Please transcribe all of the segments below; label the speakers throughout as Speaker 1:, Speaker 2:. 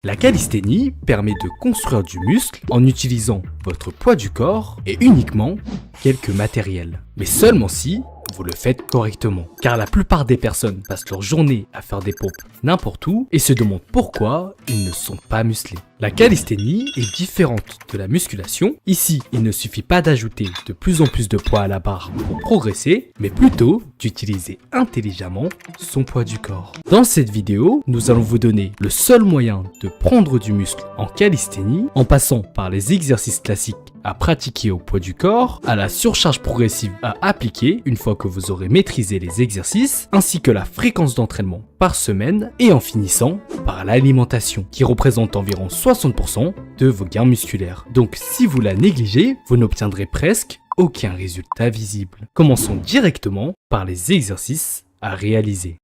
Speaker 1: La calisthénie permet de construire du muscle en utilisant votre poids du corps et uniquement quelques matériels. Mais seulement si vous le faites correctement. Car la plupart des personnes passent leur journée à faire des pompes n'importe où et se demandent pourquoi ils ne sont pas musclés. La calisthénie est différente de la musculation. Ici, il ne suffit pas d'ajouter de plus en plus de poids à la barre pour progresser, mais plutôt d'utiliser intelligemment son poids du corps. Dans cette vidéo, nous allons vous donner le seul moyen de prendre du muscle en calisthénie en passant par les exercices classiques à pratiquer au poids du corps, à la surcharge progressive à appliquer une fois que vous aurez maîtrisé les exercices, ainsi que la fréquence d'entraînement par semaine, et en finissant par l'alimentation, qui représente environ 60% de vos gains musculaires. Donc si vous la négligez, vous n'obtiendrez presque aucun résultat visible. Commençons directement par les exercices à réaliser.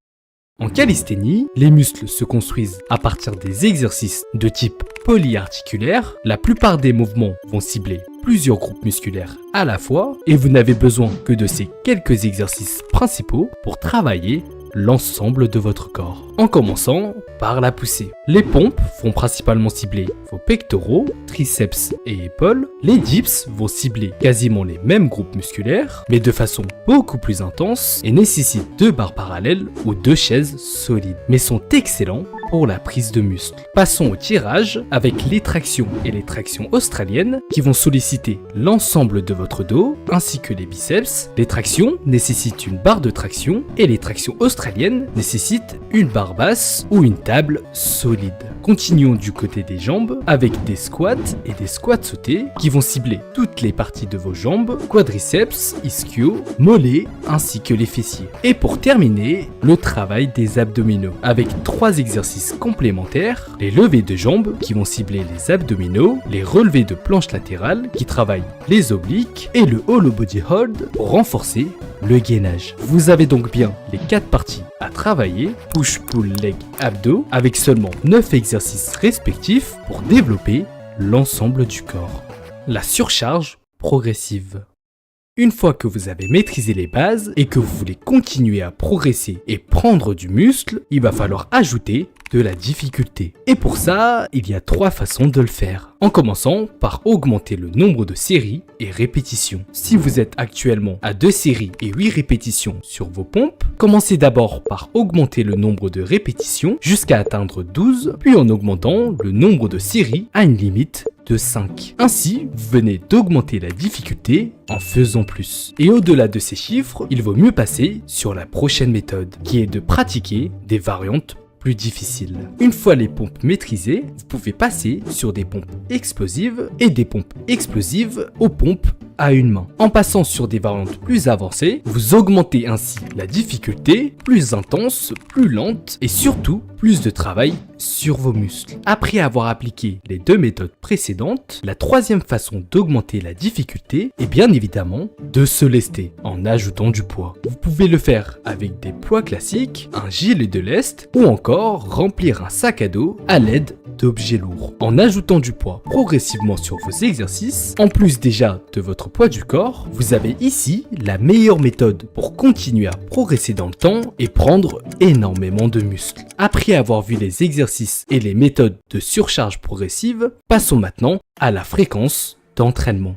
Speaker 1: En calisthénie, les muscles se construisent à partir des exercices de type polyarticulaire. La plupart des mouvements vont cibler plusieurs groupes musculaires à la fois et vous n'avez besoin que de ces quelques exercices principaux pour travailler l'ensemble de votre corps. En commençant par la poussée. Les pompes vont principalement cibler vos pectoraux, triceps et épaules. Les dips vont cibler quasiment les mêmes groupes musculaires, mais de façon beaucoup plus intense et nécessitent 2 barres parallèles ou 2 chaises solides, mais sont excellents pour la prise de muscle. Passons au tirage avec les tractions et les tractions australiennes qui vont solliciter l'ensemble de votre dos ainsi que les biceps. Les tractions nécessitent une barre de traction et les tractions australiennes nécessitent une barre basse ou une table solide. Continuons du côté des jambes avec des squats et des squats sautés qui vont cibler toutes les parties de vos jambes, quadriceps, ischio, mollets ainsi que les fessiers. Et pour terminer, le travail des abdominaux avec 3 exercices complémentaires, les levées de jambes qui vont cibler les abdominaux, les relevés de planche latérale qui travaillent les obliques et le hollow body hold pour renforcer le gainage. Vous avez donc bien les 4 parties à travailler, push, pull, leg, abdos, avec seulement 9 exercices respectifs pour développer l'ensemble du corps. La surcharge progressive. Une fois que vous avez maîtrisé les bases et que vous voulez continuer à progresser et prendre du muscle, il va falloir ajouter de la difficulté. Et pour ça, il y a 3 façons de le faire. En commençant par augmenter le nombre de séries et répétitions. Si vous êtes actuellement à 2 séries et 8 répétitions sur vos pompes, commencez d'abord par augmenter le nombre de répétitions jusqu'à atteindre 12, puis en augmentant le nombre de séries à une limite de 5. Ainsi, vous venez d'augmenter la difficulté en faisant plus. Et au-delà de ces chiffres, il vaut mieux passer sur la prochaine méthode, qui est de pratiquer des variantes plus difficiles. Une fois les pompes maîtrisées, vous pouvez passer sur des pompes explosives et des pompes explosives aux pompes à une main. En passant sur des variantes plus avancées, vous augmentez ainsi la difficulté, plus intense, plus lente et surtout plus de travail sur vos muscles. Après avoir appliqué les 2 méthodes précédentes, la 3e façon d'augmenter la difficulté est bien évidemment de se lester en ajoutant du poids. Vous pouvez le faire avec des poids classiques, un gilet de lest ou encore remplir un sac à dos à l'aide d'objets lourds. En ajoutant du poids progressivement sur vos exercices, en plus déjà de votre poids du corps, vous avez ici la meilleure méthode pour continuer à progresser dans le temps et prendre énormément de muscles. Après avoir vu les exercices et les méthodes de surcharge progressive, passons maintenant à la fréquence d'entraînement.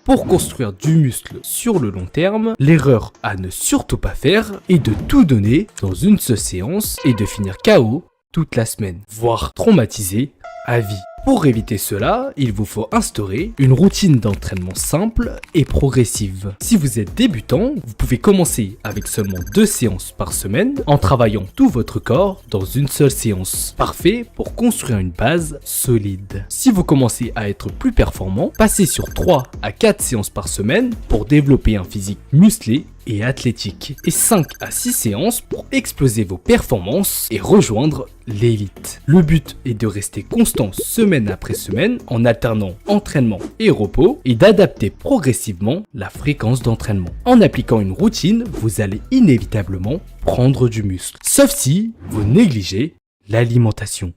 Speaker 1: Pour construire du muscle sur le long terme, l'erreur à ne surtout pas faire est de tout donner dans une seule séance et de finir KO toute la semaine, voire traumatisé à vie. Pour éviter cela, il vous faut instaurer une routine d'entraînement simple et progressive. Si vous êtes débutant, vous pouvez commencer avec seulement 2 séances par semaine en travaillant tout votre corps dans une seule séance. Parfait pour construire une base solide. Si vous commencez à être plus performant, passez sur 3 à 4 séances par semaine pour développer un physique musclé et athlétique, et 5 à 6 séances pour exploser vos performances et rejoindre l'élite. Le but est de rester constant semaine après semaine en alternant entraînement et repos et d'adapter progressivement la fréquence d'entraînement. En appliquant une routine, vous allez inévitablement prendre du muscle, sauf si vous négligez l'alimentation.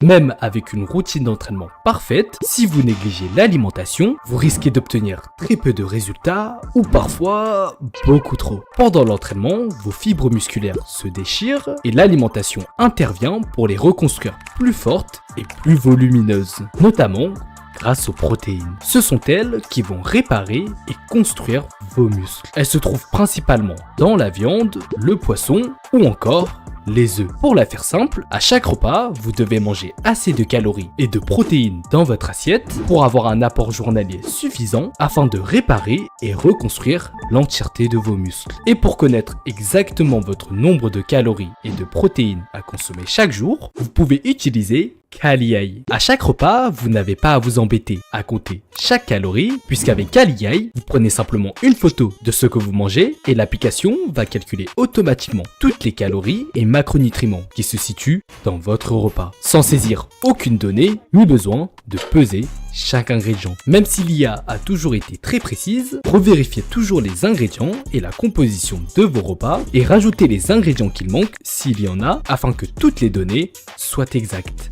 Speaker 1: Même avec une routine d'entraînement parfaite, si vous négligez l'alimentation, vous risquez d'obtenir très peu de résultats ou parfois beaucoup trop. Pendant l'entraînement, vos fibres musculaires se déchirent et l'alimentation intervient pour les reconstruire plus fortes et plus volumineuses, notamment grâce aux protéines. Ce sont elles qui vont réparer et construire vos muscles. Elles se trouvent principalement dans la viande, le poisson ou encore les œufs. Pour la faire simple, à chaque repas, vous devez manger assez de calories et de protéines dans votre assiette pour avoir un apport journalier suffisant afin de réparer et reconstruire l'entièreté de vos muscles. Et pour connaître exactement votre nombre de calories et de protéines à consommer chaque jour, vous pouvez utiliser Kali. À chaque repas, vous n'avez pas à vous embêter à compter chaque calorie, puisqu'avec Kali, vous prenez simplement une photo de ce que vous mangez et l'application va calculer automatiquement toutes les calories et macronutriments qui se situent dans votre repas, sans saisir aucune donnée, ni besoin de peser chaque ingrédient. Même si l'IA a toujours été très précise, revérifiez toujours les ingrédients et la composition de vos repas et rajoutez les ingrédients qu'il manque s'il y en a afin que toutes les données soient exactes.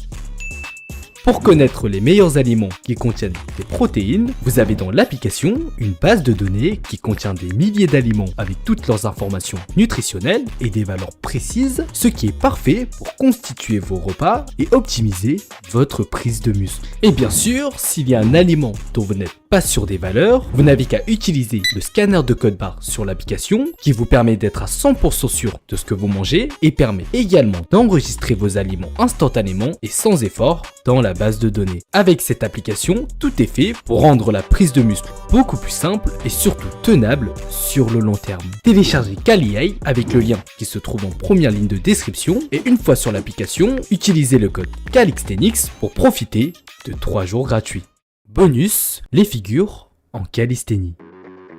Speaker 1: Pour connaître les meilleurs aliments qui contiennent des protéines, vous avez dans l'application une base de données qui contient des milliers d'aliments avec toutes leurs informations nutritionnelles et des valeurs précises, ce qui est parfait pour constituer vos repas et optimiser votre prise de muscle. Et bien sûr, s'il y a un aliment dont vous n'êtes pas sûr des valeurs, vous n'avez qu'à utiliser le scanner de code barre sur l'application qui vous permet d'être à 100% sûr de ce que vous mangez et permet également d'enregistrer vos aliments instantanément et sans effort dans la base de données. Avec cette application, tout est fait pour rendre la prise de muscle beaucoup plus simple et surtout tenable sur le long terme. Téléchargez Kali avec le lien qui se trouve en première ligne de description et une fois sur l'application, utilisez le code CALIXTHENICS pour profiter de 3 jours gratuits. Bonus, les figures en calisthénie.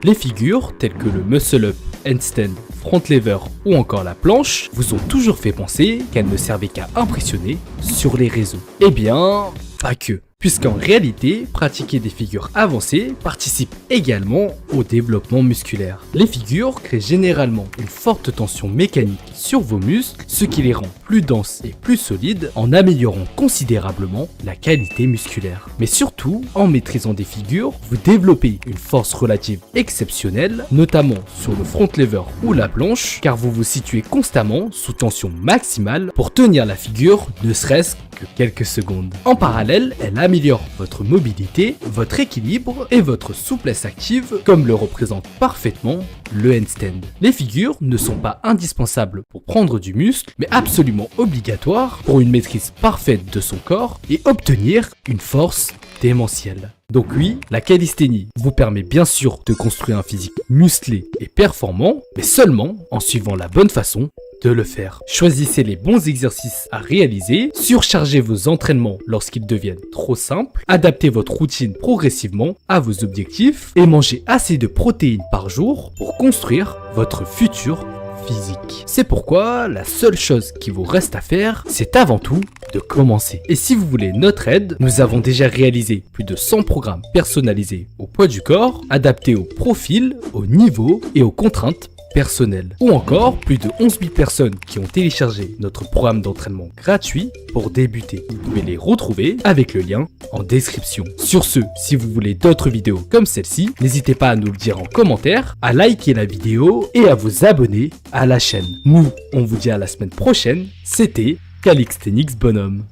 Speaker 1: Les figures telles que le muscle up, handstand, front lever ou encore la planche vous ont toujours fait penser qu'elles ne servaient qu'à impressionner sur les réseaux. Eh bien, pas que. Puisqu'en réalité, pratiquer des figures avancées participe également au développement musculaire. Les figures créent généralement une forte tension mécanique sur vos muscles, ce qui les rend plus denses et plus solides en améliorant considérablement la qualité musculaire. Mais surtout, en maîtrisant des figures, vous développez une force relative exceptionnelle, notamment sur le front lever ou la planche, car vous vous situez constamment sous tension maximale pour tenir la figure ne serait-ce que quelques secondes. En parallèle, elle améliore votre mobilité, votre équilibre et votre souplesse active, comme le représente parfaitement le handstand. Les figures ne sont pas indispensables pour prendre du muscle, mais absolument obligatoires pour une maîtrise parfaite de son corps et obtenir une force démentielle. Donc oui, la calisthénie vous permet bien sûr de construire un physique musclé et performant, mais seulement en suivant la bonne façon de le faire. Choisissez les bons exercices à réaliser, surchargez vos entraînements lorsqu'ils deviennent trop simples, adaptez votre routine progressivement à vos objectifs et mangez assez de protéines par jour pour construire votre futur physique. C'est pourquoi la seule chose qui vous reste à faire, c'est avant tout de commencer. Et si vous voulez notre aide, nous avons déjà réalisé plus de 100 programmes personnalisés au poids du corps, adaptés au profil, au niveau et aux contraintes personnelles. Ou encore, plus de 11 000 personnes qui ont téléchargé notre programme d'entraînement gratuit pour débuter. Vous pouvez les retrouver avec le lien en description. Sur ce, si vous voulez d'autres vidéos comme celle-ci, n'hésitez pas à nous le dire en commentaire, à liker la vidéo et à vous abonner à la chaîne. Nous, on vous dit à la semaine prochaine. C'était CALIXTHENICS Bonhomme.